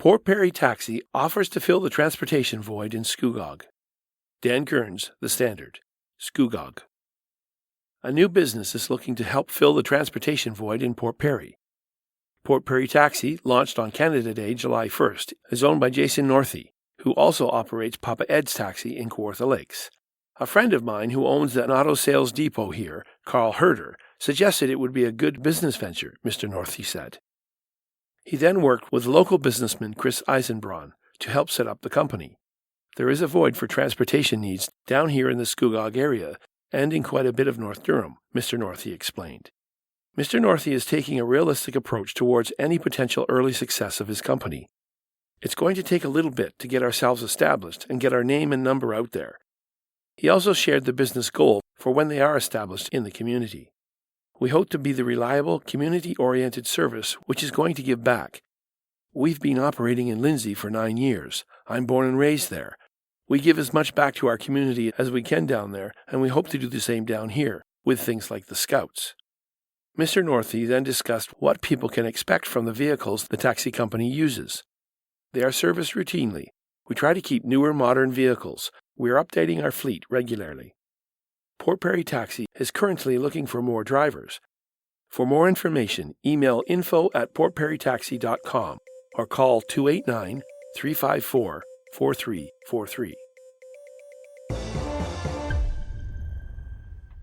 Port Perry Taxi offers to fill the transportation void in Scugog. Dan Kearns, The Standard, Scugog. A new business is looking to help fill the transportation void in Port Perry. Port Perry Taxi, launched on Canada Day, July 1st, is owned by Jason Northey, who also operates Papa Ed's Taxi in Kawartha Lakes. A friend of mine who owns an auto sales depot here, Carl Herder, suggested it would be a good business venture, Mr. Northey said. He then worked with local businessman Chris Eisenbraun to help set up the company. There is a void for transportation needs down here in the Scugog area and in quite a bit of North Durham, Mr. Northey explained. Mr. Northey is taking a realistic approach towards any potential early success of his company. It's going to take a little bit to get ourselves established and get our name and number out there. He also shared the business goal for when they are established in the community. We hope to be the reliable, community-oriented service which is going to give back. We've been operating in Lindsay for 9 years. I'm born and raised there. We give as much back to our community as we can down there, and we hope to do the same down here, with things like the Scouts. Mr. Northey then discussed what people can expect from the vehicles the taxi company uses. They are serviced routinely. We try to keep newer, modern vehicles. We are updating our fleet regularly. Port Perry Taxi is currently looking for more drivers. For more information, email info@portperrytaxi.com or call 289-354-4343.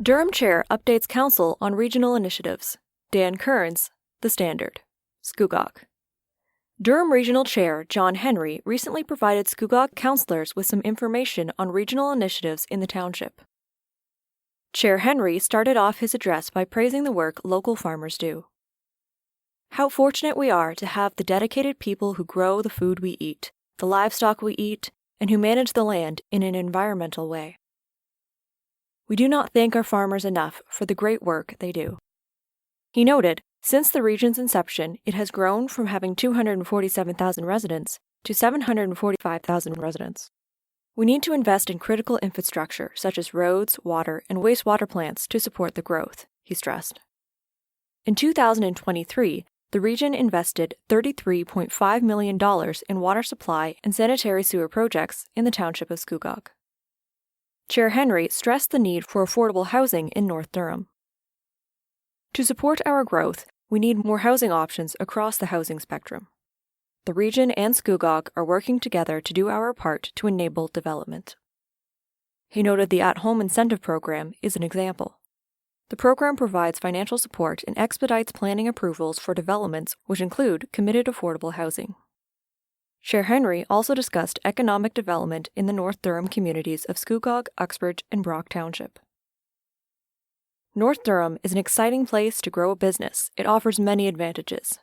Durham Chair updates Council on regional initiatives. Dan Kearns, The Standard, Scugog. Durham Regional Chair John Henry recently provided Scugog councillors with some information on regional initiatives in the township. Chair Henry started off his address by praising the work local farmers do. How fortunate we are to have the dedicated people who grow the food we eat, the livestock we eat, and who manage the land in an environmental way. We do not thank our farmers enough for the great work they do. He noted, since the region's inception, it has grown from having 247,000 residents to 745,000 residents. We need to invest in critical infrastructure such as roads, water, and wastewater plants to support the growth, he stressed. In 2023, the region invested $33.5 million in water supply and sanitary sewer projects in the township of Scugog. Chair Henry stressed the need for affordable housing in North Durham. To support our growth, we need more housing options across the housing spectrum. The region and Scugog are working together to do our part to enable development. He noted the At-Home Incentive Program is an example. The program provides financial support and expedites planning approvals for developments which include committed affordable housing. Chair Henry also discussed economic development in the North Durham communities of Scugog, Uxbridge, and Brock Township. North Durham is an exciting place to grow a business. It offers many advantages.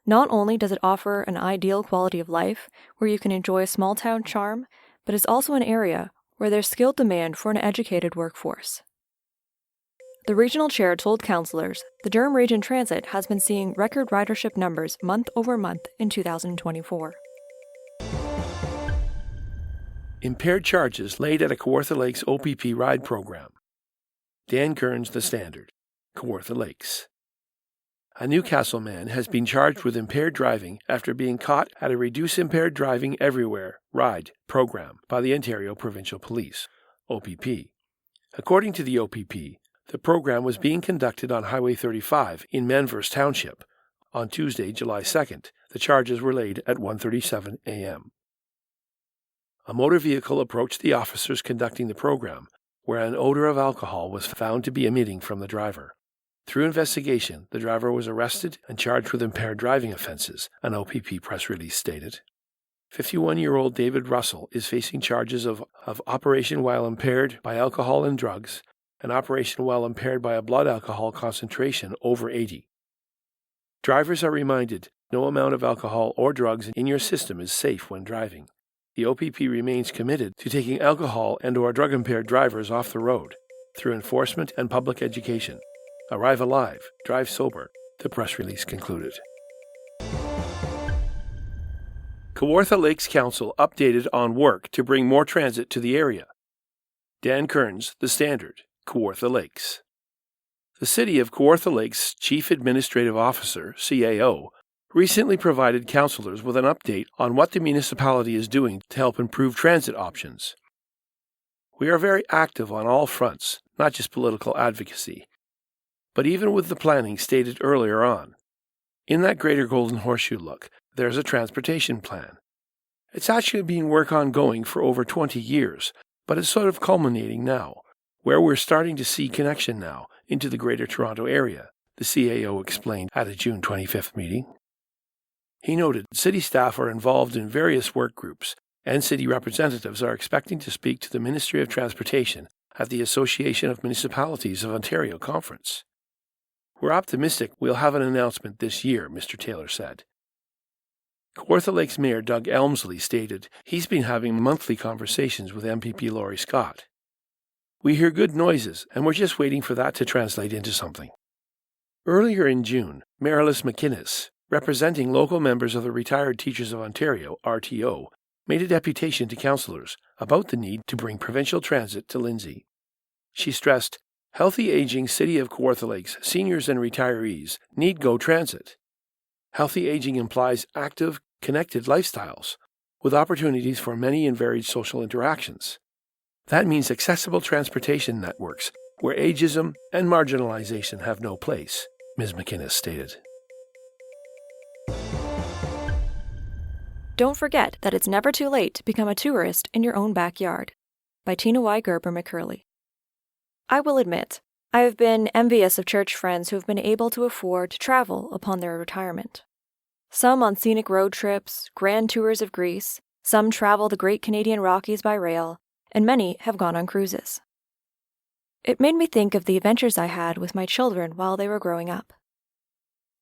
Not only does it offer an ideal quality of life where you can enjoy a small town charm, but it's also an area where there's skilled demand for an educated workforce. The regional chair told councillors the Durham Region Transit has been seeing record ridership numbers month over month in 2024. Impaired charges laid at a Kawartha Lakes OPP ride program. Dan Kearns, The Standard, Kawartha Lakes. A Newcastle man has been charged with impaired driving after being caught at a Reduce Impaired Driving Everywhere ride program by the Ontario Provincial Police, OPP. According to the OPP, the program was being conducted on Highway 35 in Manvers Township. On Tuesday, July 2nd, the charges were laid at 1:37 a.m. A motor vehicle approached the officers conducting the program, where an odor of alcohol was found to be emitting from the driver. Through investigation, the driver was arrested and charged with impaired driving offences, an OPP press release stated. 51-year-old David Russell is facing charges of operation while impaired by alcohol and drugs and operation while impaired by a blood alcohol concentration over 80. Drivers are reminded no amount of alcohol or drugs in your system is safe when driving. The OPP remains committed to taking alcohol and/or drug-impaired drivers off the road through enforcement and public education. Arrive alive, drive sober, the press release concluded. Kawartha Lakes Council updated on work to bring more transit to the area. Dan Kearns, The Standard, Kawartha Lakes. The City of Kawartha Lakes Chief Administrative Officer, CAO, recently provided councillors with an update on what the municipality is doing to help improve transit options. We are very active on all fronts, not just political advocacy, but even with the planning stated earlier on. In that Greater Golden Horseshoe look, there's a transportation plan. It's actually been work ongoing for over 20 years, but it's sort of culminating now, where we're starting to see connection now into the Greater Toronto Area, the CAO explained at a June 25th meeting. He noted city staff are involved in various work groups, and city representatives are expecting to speak to the Ministry of Transportation at the Association of Municipalities of Ontario conference. We're optimistic we'll have an announcement this year, Mr. Taylor said. Kawartha Lakes Mayor Doug Elmsley stated he's been having monthly conversations with MPP Laurie Scott. We hear good noises, and we're just waiting for that to translate into something. Earlier in June, Mayor Alice McInnes, representing local members of the Retired Teachers of Ontario, RTO, made a deputation to councillors about the need to bring provincial transit to Lindsay. She stressed, healthy aging City of Kawartha Lakes seniors and retirees need GO Transit. Healthy aging implies active, connected lifestyles, with opportunities for many and varied social interactions. That means accessible transportation networks where ageism and marginalization have no place, Ms. McInnes stated. Don't forget that it's never too late to become a tourist in your own backyard. By Tina Y. Gerber-McCurley. I will admit, I have been envious of church friends who have been able to afford to travel upon their retirement. Some on scenic road trips, grand tours of Greece, some travel the Great Canadian Rockies by rail, and many have gone on cruises. It made me think of the adventures I had with my children while they were growing up.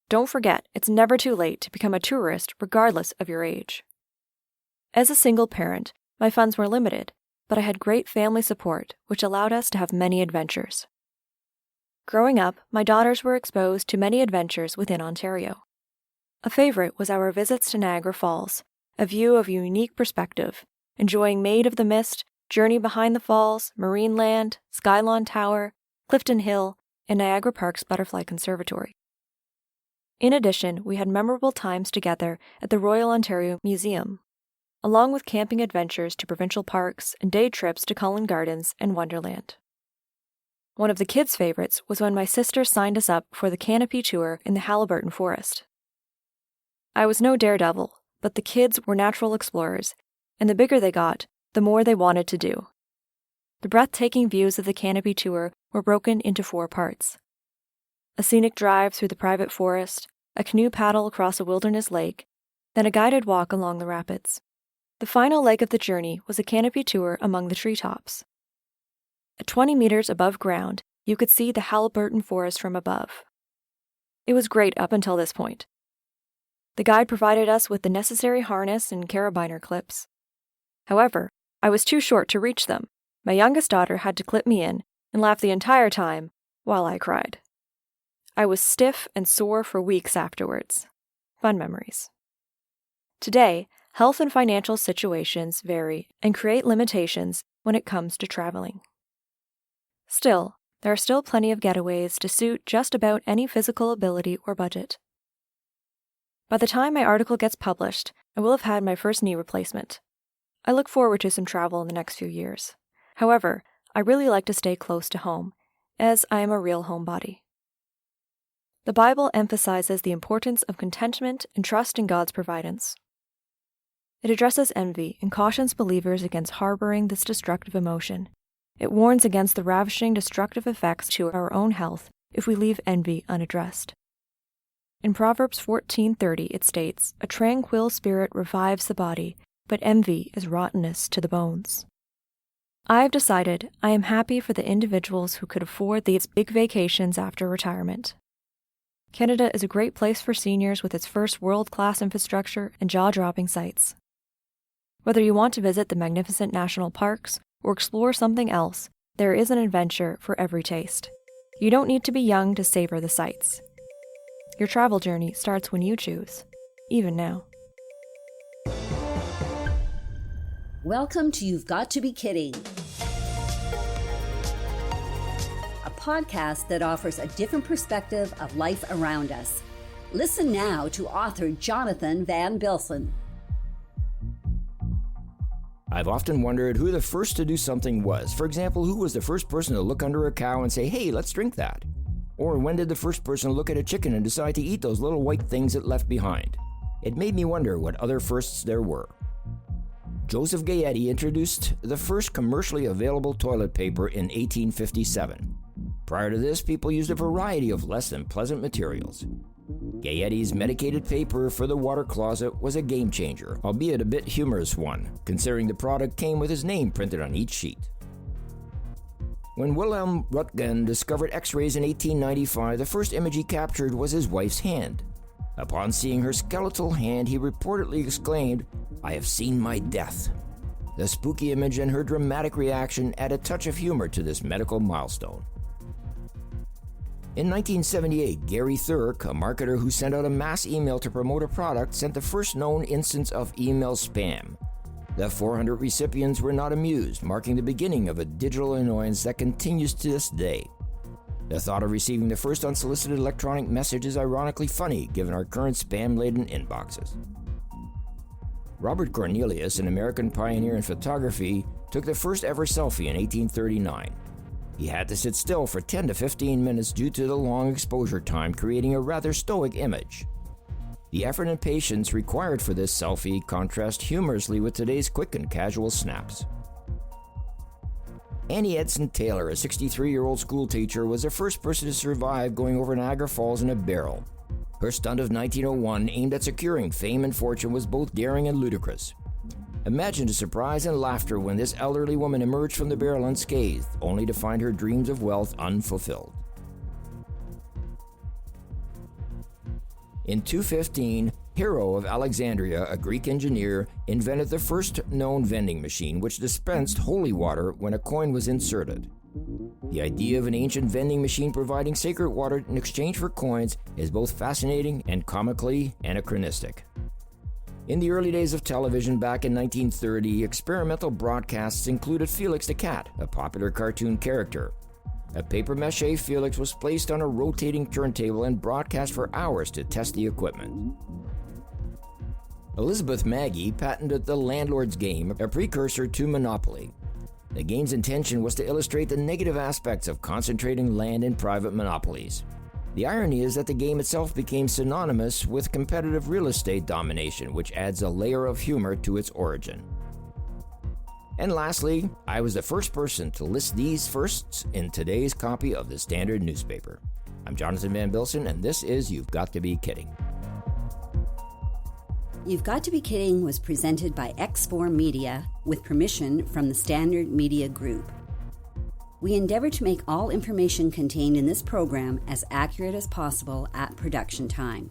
Don't forget, it's never too late to become a tourist regardless of your age. As a single parent, my funds were limited, but I had great family support, which allowed us to have many adventures. Growing up, my daughters were exposed to many adventures within Ontario. A favorite was our visits to Niagara Falls, a view of a unique perspective, enjoying Maid of the Mist, Journey Behind the Falls, Marineland, Skylon Tower, Clifton Hill, and Niagara Park's Butterfly Conservatory. In addition, we had memorable times together at the Royal Ontario Museum, along with camping adventures to provincial parks and day trips to Cullen Gardens and Wonderland. One of the kids' favorites was when my sister signed us up for the canopy tour in the Haliburton Forest. I was no daredevil, but the kids were natural explorers, and the bigger they got, the more they wanted to do. The breathtaking views of the canopy tour were broken into 4 parts. A scenic drive through the private forest, a canoe paddle across a wilderness lake, then a guided walk along the rapids. The final leg of the journey was a canopy tour among the treetops. At 20 meters above ground, you could see the Haliburton Forest from above. It was great up until this point. The guide provided us with the necessary harness and carabiner clips. However, I was too short to reach them. My youngest daughter had to clip me in and laugh the entire time while I cried. I was stiff and sore for weeks afterwards. Fun memories. Today, health and financial situations vary and create limitations when it comes to traveling. Still, there are still plenty of getaways to suit just about any physical ability or budget. By the time my article gets published, I will have had my first knee replacement. I look forward to some travel in the next few years. However, I really like to stay close to home, as I am a real homebody. The Bible emphasizes the importance of contentment and trust in God's providence. It addresses envy and cautions believers against harboring this destructive emotion. It warns against the ravishing, destructive effects to our own health if we leave envy unaddressed. In Proverbs 14:30 it states, "A tranquil spirit revives the body, but envy is rottenness to the bones." I have decided I am happy for the individuals who could afford these big vacations after retirement. Canada is a great place for seniors with its first world-class infrastructure and jaw-dropping sights. Whether you want to visit the magnificent national parks or explore something else, there is an adventure for every taste. You don't need to be young to savor the sights. Your travel journey starts when you choose, even now. Welcome to You've Got to Be Kidding, a podcast that offers a different perspective of life around us. Listen now to author Jonathan van Bilsen. I've often wondered who the first to do something was. For example, who was the first person to look under a cow and say, "Hey, let's drink that?" Or when did the first person look at a chicken and decide to eat those little white things it left behind? It made me wonder what other firsts there were. Joseph Gaetti introduced the first commercially available toilet paper in 1857. Prior to this, people used a variety of less than pleasant materials. Gaetti's medicated paper for the water closet was a game changer, albeit a bit humorous one, considering the product came with his name printed on each sheet. When Wilhelm Röntgen discovered X-rays in 1895, the first image he captured was his wife's hand. Upon seeing her skeletal hand, he reportedly exclaimed, "I have seen my death." The spooky image and her dramatic reaction add a touch of humor to this medical milestone. In 1978, Gary Thurk, a marketer who sent out a mass email to promote a product, sent the first known instance of email spam. The 400 recipients were not amused, marking the beginning of a digital annoyance that continues to this day. The thought of receiving the first unsolicited electronic message is ironically funny, given our current spam-laden inboxes. Robert Cornelius, an American pioneer in photography, took the first ever selfie in 1839. He had to sit still for 10 to 15 minutes due to the long exposure time, creating a rather stoic image. The effort and patience required for this selfie contrast humorously with today's quick and casual snaps. Annie Edson Taylor, a 63-year-old school teacher, was the first person to survive going over Niagara Falls in a barrel. Her stunt of 1901, aimed at securing fame and fortune, was both daring and ludicrous. Imagine the surprise and laughter when this elderly woman emerged from the barrel unscathed, only to find her dreams of wealth unfulfilled. In 215, Hero of Alexandria, a Greek engineer, invented the first known vending machine, which dispensed holy water when a coin was inserted. The idea of an ancient vending machine providing sacred water in exchange for coins is both fascinating and comically anachronistic. In the early days of television back in 1930, experimental broadcasts included Felix the Cat, a popular cartoon character. A papier-mâché Felix was placed on a rotating turntable and broadcast for hours to test the equipment. Elizabeth Magie patented the landlord's game, a precursor to Monopoly. The game's intention was to illustrate the negative aspects of concentrating land in private monopolies. The irony is that the game itself became synonymous with competitive real estate domination, which adds a layer of humor to its origin. And lastly, I was the first person to list these firsts in today's copy of the Standard newspaper. I'm Jonathan van Bilsen, and this is You've Got to Be Kidding. You've Got to Be Kidding was presented by X4 Media with permission from the Standard Media Group. We endeavor to make all information contained in this program as accurate as possible at production time.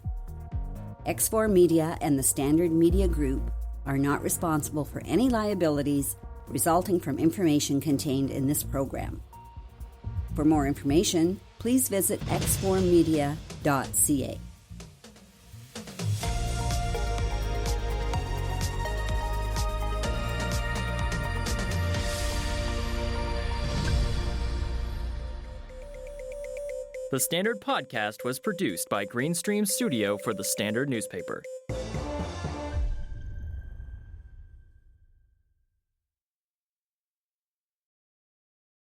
X4 Media and the Standard Media Group are not responsible for any liabilities resulting from information contained in this program. For more information, please visit x4media.ca. The Standard Podcast was produced by Greenstream Studio for the Standard newspaper.